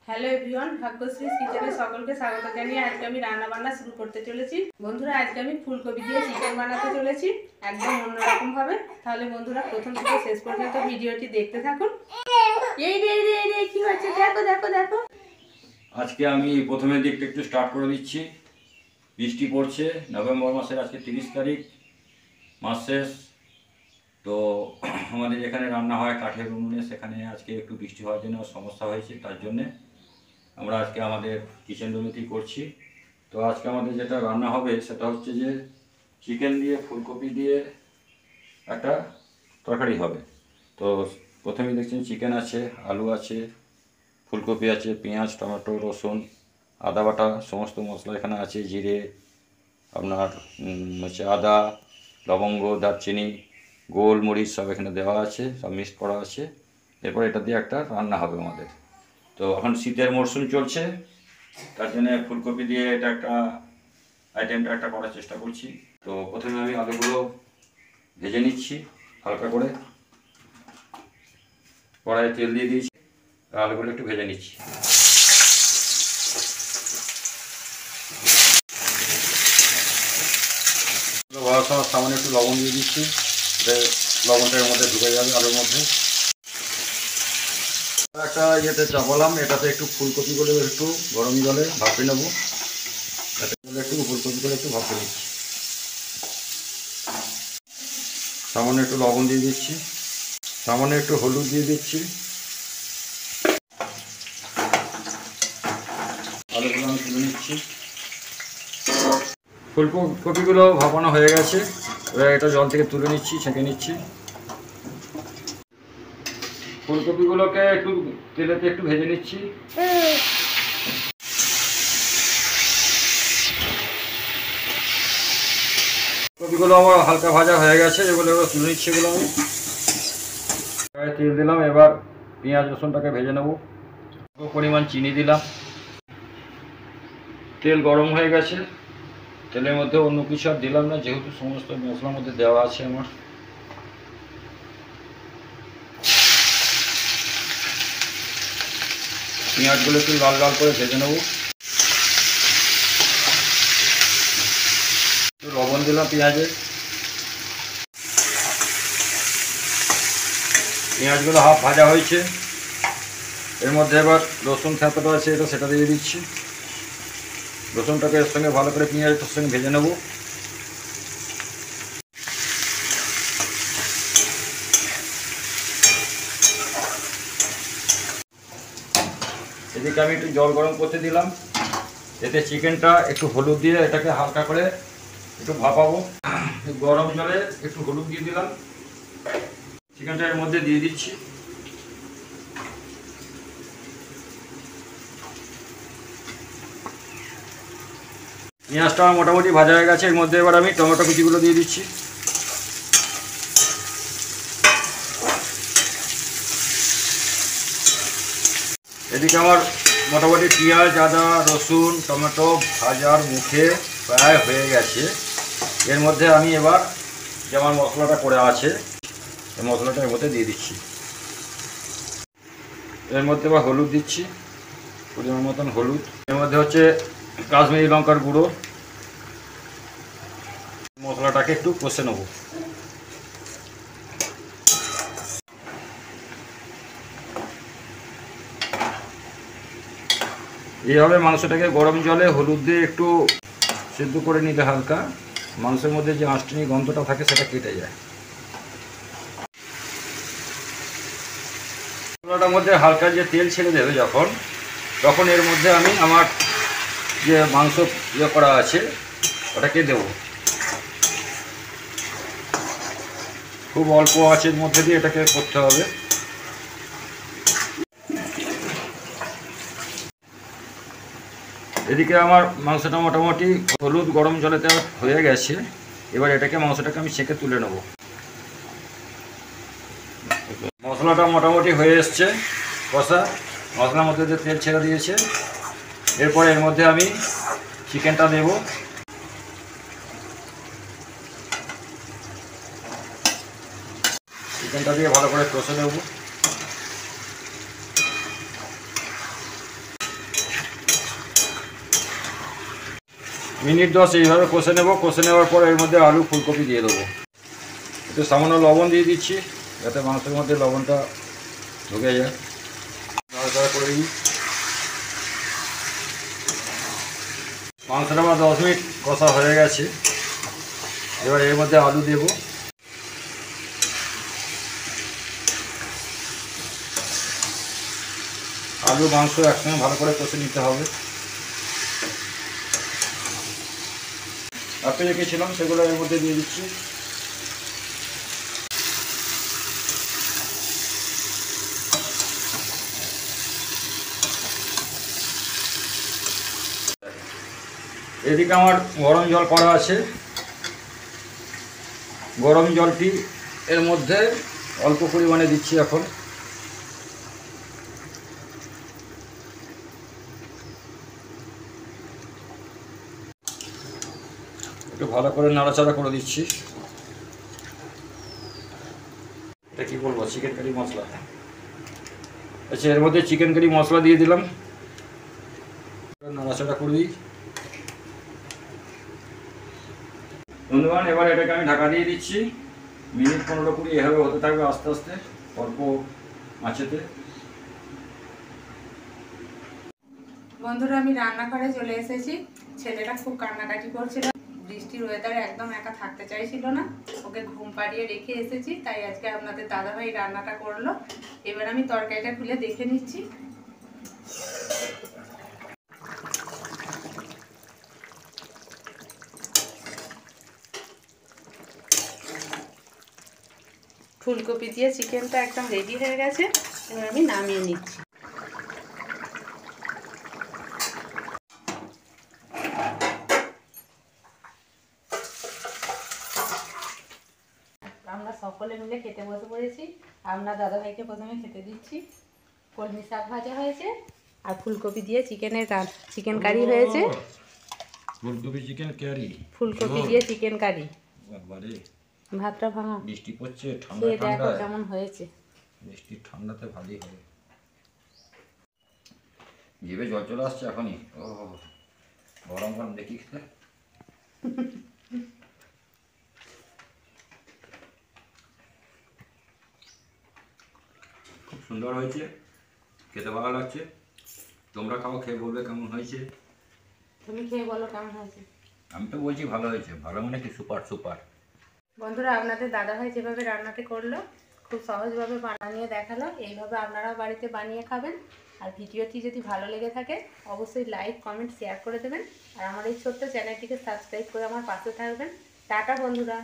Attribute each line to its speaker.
Speaker 1: Hello everyone, Bhagyashree কিচেনে সকলকে স্বাগত জানিয়ে আজকে আমি রান্না বান্না শুরু করতে চলেছি। বন্ধুরা, আজকে আমি ফুলকপি দিয়ে চিকেন বানাতে চলেছি একদম অন্যরকম ভাবে। তাহলে বন্ধুরা প্রথম থেকে শেষ পর্যন্ত ভিডিওটি দেখতে থাকুন। এই কি হচ্ছে, দেখো দেখো দেখো।
Speaker 2: আজকে আমি প্রথমের দিকটা একটু স্টার্ট করে দিচ্ছি। বৃষ্টি পড়ছে, নভেম্বর মাসের আজকে 30 তারিখ, মাস শেষ। তো আমাদের যেখানে রান্না হয় কাঠের উনুনে, সেখানে আজকে একটু বৃষ্টি হওয়ার জন্য সমস্যা হয়েছে। তার জন্যে আমরা আজকে আমাদের কিচেন রুমেতেই করছি। তো আজকে আমাদের যেটা রান্না হবে সেটা হচ্ছে যে চিকেন দিয়ে ফুলকপি দিয়ে একটা তরকারি হবে। তো প্রথমেই দেখছেন চিকেন আছে, আলু আছে, ফুলকপি আছে, পেঁয়াজ, টমেটো, রসুন, আদা বাটা, সমস্ত মশলা এখানে আছে। জিরে, আপনার হচ্ছে আদা, লবঙ্গ, দারচিনি, গোলমরিচ সব এখানে দেওয়া আছে, সব মিক্স করা আছে। এরপর এটা দিয়ে একটা রান্না হবে আমাদের। তো এখন শীতের মরশুম চলছে, তার জন্য ফুলকপি দিয়ে এটা একটা আইটেমটা একটা করার চেষ্টা করছি। তো প্রথমে আমি আলুগুলো ভেজে নিচ্ছি হালকা করে। কড়াইয়ে তেল দিয়ে দিয়েছি, আলুগুলো একটু ভেজে নিচ্ছি। সামান্য একটু লবণ দিয়ে দিচ্ছি, লবণটা এর মধ্যে ঢুকে যাবে আলুর মধ্যে। একটা ইয়েতে চাপালাম, এটাতে একটু ফুলকপিগুলো একটু গরম জলে ভাপে নেবো। একটু ফুলকপিগুলো একটু ভাপে নিচ্ছি। সামান্য একটু লবণ দিয়ে দিচ্ছি, সামান্য একটু হলুদ দিয়ে দিচ্ছি। আলুগুলো আমি তুলে নিচ্ছি। ফুলকপিগুলো ভাপানো হয়ে গেছে, এবার এটা জল থেকে তুলে নিচ্ছি, ছেঁকে নিচ্ছি। ফুলকপিগুলোকে একটু তেলেতে একটু ভেজে নিচ্ছি। কপিগুলো আমার হালকা ভাজা হয়ে গেছে, এগুলো তুলে নিচ্ছি। এগুলো আমি তেল দিলাম, এবার পেঁয়াজ রসুনটাকে ভেজে নেব। পরিমাণ চিনি দিলাম। তেল গরম হয়ে গেছে, তেলের মধ্যে অন্য কিছু আর দিলাম না, যেহেতু সমস্ত মশলার মধ্যে দেওয়া আছে আমার। পেঁয়াজগুলো একটু লাল লাল করে ভেজে নেব। একটু লবণ দিলাম পেঁয়াজে। পেঁয়াজগুলো হাফ ভাজা হয়েছে, এর মধ্যে এবার রসুন থেঁতোটা আছে এটা সেটা দিয়ে দিচ্ছি। রসুনটাকে এর সঙ্গে ভালো করে পেঁয়াজটার সঙ্গে ভেজে নেব। এদিকে আমি একটু জল গরম করতে দিলাম, এতে চিকেনটা একটু হলুদ দিয়ে এটাকে হালকা করে একটু ভাপাবো। গরম জলে একটু হলুদ দিয়ে দিলাম, চিকেনটা এর মধ্যে দিয়ে দিচ্ছি। পেঁয়াজটা মোটামুটি ভাজা হয়ে গেছে, এর মধ্যে এবার আমি টমেটো কুচিগুলো দিয়ে দিচ্ছি। এদিকে আমার মোটামুটি পেঁয়াজ, আদা, রসুন, টমেটো ভাজার মুখে প্রায় হয়ে গেছে। এর মধ্যে আমি এবার যে আমার মশলাটা করে আছে এই মশলাটা এর মধ্যে দিয়ে দিচ্ছি। এর মধ্যে এবার হলুদ দিচ্ছি, পরিমাণ মতন হলুদ। এর মধ্যে হচ্ছে কাশ্মীরি লঙ্কার গুঁড়ো। মশলাটাকে একটু কষে নেব। এইভাবে মাংসটাকে গরম জলে হলুদ দিয়ে একটু সেদ্ধ করে নিলে হালকা মাংসের মধ্যে যে আঁশটানি গন্ধটা থাকে সেটা কেটে যায়। মশলাটার মধ্যে হালকা যে তেল ছেড়ে দেবে তখন এর মধ্যে আমি আমার যে মাংস করা আছে ওটাকে দেব। খুব অল্প আঁচের মধ্যে দিয়ে এটাকে করতে হবে। এদিকে আমার মাংসটা মোটামুটি হলুদ গরম জলেতে হয়ে গেছে, এবার এটাকে মাংসটাকে আমি ছেঁকে তুলে নেব। মশলাটা মোটামুটি হয়ে এসছে কষা, মশলার মধ্যে যে তেল ছেড়ে দিয়েছে। এরপরে এর মধ্যে আমি চিকেনটা দেব। চিকেনটা দিয়ে ভালো করে কষে নেব। মিনিট 10 এইভাবে কষে নেব। কষে নেওয়ার পর এর মধ্যে আলু ফুলকপি দিয়ে দেবো। একটু সামান্য লবণ দিয়ে দিচ্ছি যাতে মাংসের মধ্যে লবণটা ঢুকে যায়। নাড়াচাড়া করে দিই। মাংসটা আমার 10 মিনিট কষা হয়ে গেছে। এবার এর মধ্যে আলু দেব। আলু মাংস একসঙ্গে ভালো করে কষে নিতে হবে। আপনি রেখেছিলাম সেগুলো এর মধ্যে দিয়ে দিচ্ছি। এদিকে আমার গরম জল করা আছে। গরম জলটি এর মধ্যে অল্প পরিমাণে দিচ্ছি এখন। একটু ভালো করে নাড়াচাড়া করে দিচ্ছি। এটা কি বলবো, চিকেন কারি মশলা। আচ্ছা, এর মধ্যে চিকেন কারি মশলা দিয়ে দিলাম। নাড়াচাড়া করে দিই। বন্ধুগণ, এবার এটাকে আমি ঢাকা দিয়ে দিচ্ছি। মিনিট 15-20 এভাবে হতে থাকবে আস্তে আস্তে, অল্প আঁচেতে।
Speaker 1: বন্ধুরা, আমি রান্নাঘরে চলে এসেছি। ছেলেটা খুব কান্নাকাটি করছিল, বৃষ্টির ওয়েদারে একদম একা থাকতে চাইছিল না। ওকে ঘুম পাড়িয়ে রেখে এসেছি, তাই আজকে আপনাদের দাদাভাই রান্নাটা করলো। এবার আমি তরকারিটা খুলে দেখে নিচ্ছি। ফুলকপি দিয়ে চিকেনটা একদম রেডি হয়ে গেছে। এবার আমি নামিয়ে নিচ্ছি। আমরা সকলে মিলে খেতে বসে পড়েছি। আমরা দাদাভাইকে প্রথমে খেতে দিচ্ছি। কলমি শাক ভাজা হয়েছে আর ফুলকপি দিয়ে চিকেন কারি হয়েছে।
Speaker 2: ফুলকপি চিকেন কারি,
Speaker 1: ফুলকপি দিয়ে চিকেন কারি।
Speaker 2: একবারে
Speaker 1: ভাতটা ভাঙা।
Speaker 2: বৃষ্টি পড়ছে, ঠান্ডা
Speaker 1: খেয়ে দেখো
Speaker 2: ঠান্ডা।
Speaker 1: কেমন হয়েছে।
Speaker 2: বৃষ্টি ঠান্ডাতে ভালোই হবে। জিভে জল চলে আসছে এখনই। ও গরম গরম দেখি খেতে। খুব সুন্দর হয়েছে, খেতে ভালো লাগছে। তোমরা খাও, খেয়ে বলবে কেমন হয়েছে।
Speaker 1: তুমি খেয়ে বলো কেমন হয়েছে।
Speaker 2: আমি তো বলছি ভালো হয়েছে। ভালো মানে কি, সুপার সুপার।
Speaker 1: বন্ধুরা, আপনাদের দাদাভাই যেভাবে রান্নাটা করলো, খুব সহজভাবে বানিয়ে দেখালো। এইভাবে আপনারাও বাড়িতে বানিয়ে খাবেন। আর ভিডিওটি যদি ভালো লেগে থাকে অবশ্যই লাইক, কমেন্ট, শেয়ার করে দেবেন। আর আমার এই ছোট্ট চ্যানেলটিকে সাবস্ক্রাইব করে আমার পাশে থাকবেন। টাটা বন্ধুরা।